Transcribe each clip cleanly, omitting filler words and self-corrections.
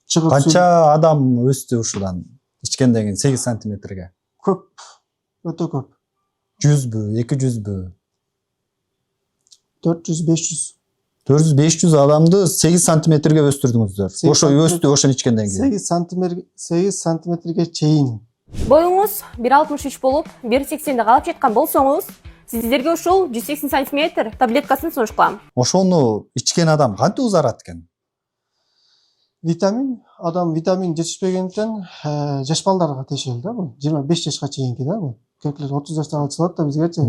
чыгып Канча адам өстү ушудан ичкенден кийин 8 сантиметрге? көп, өтө көп. 100бү, 200бү? 400-500. 400-500 адамды 8 сантиметрге өстүрдүңүздөр. Ошо өстү, ошону ичкенден кийин. 8 сантиметрге чейин. Боюңуз 1,63 болуп, 1,80 калып жаткан болсоңуз, сиздерге ушул 180 сантиметр таблеткасын сунуш кылам. Ошону ичкен адам кантип узарат экен? Адам витамин жетишпегенден жаш балдарга тиешелүү да бул. 25 жашка чейинки да бул. Көпчүлөр 30 жашта алып чалат да бизгечи.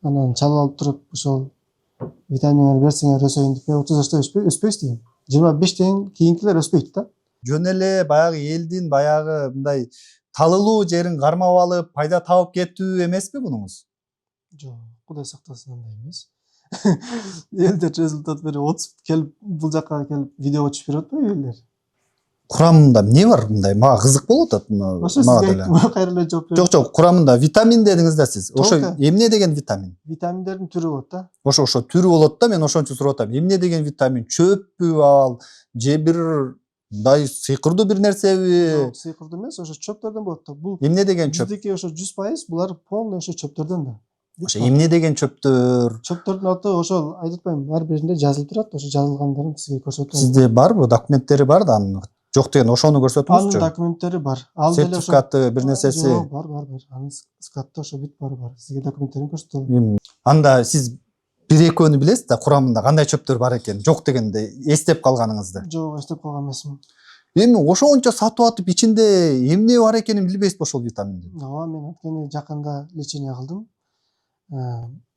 Анан чалып алып туруп ошол витаминдерди берсеңер өсөйүн деп 30 жашта өспөйсүз дейм. 25тен кийинкилер өспөйт да. Жөн эле баягы элдин баягы мындай талылуу жерин кармап алып, пайда табып кетүү эмеспи бунуңуз? Жок, Кудай сактасын, андай эмес. Элдер результат берип отуп келип, бул жака келип видео чыгып берип атпайбы элдер? Курамында эмне бар мындай? Мага кызык болуп атат Ошо сизге айттым, кайра эле жооп берем. Жок, курамында витамин дедиңиз да сиз. Ошо эмне деген витамин? Витаминдердин түрү болот да. Ошо түрү болот да, мен ошон үчүн сурап атам. Эмне деген витамин? Чөппү ал? Же бир мындай сыйкырдуу бир нерсеби? Жок, сыйкырдуу эмес, ошо чөптөрдөн болот да. Бул Эмне деген чөп? биздики ошо 100%, булар полный ошо чөптөрдөн да. Ошо эмне деген чөптөр? Чөптөрдүн аты ошол айтып атпаймынбы, ар биринде жазылып турат, ошо жазылгандарын сизге көрсөтөм. Сизде барбы? Документтери бар да анын? Жок деген ошону көрсөтүңүзчү. Анын документтери бар. Ал деле ошо Сертификаты, бир нерсеси. Жок, бар. Анын скатта ошо бүт бар. Сизге документтерин көрсөтөм. Анда сиз бир экөөнү билесиз да, курамында кандай чөптөр бар экенин, жок дегенде эстеп калганыңызды. Жок, эстеп калган эмесмин. Эми ошончо сатып атып ичинде эмне бар экенин билбейсизби ошол витаминдин? Ооба, мен анткени жакында лечение кылдым.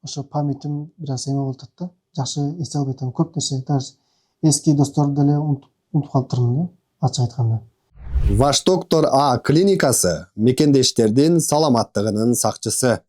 Ошо памятим бир аз эме болуп атат да. Жакшы эстей албай атам. Көп нерсе, даже эски досторду деле унутуп калыптырмын да, ачык айтканда. Ваш доктор А клиникасы мекендештердин саламаттыгынын сакчысы.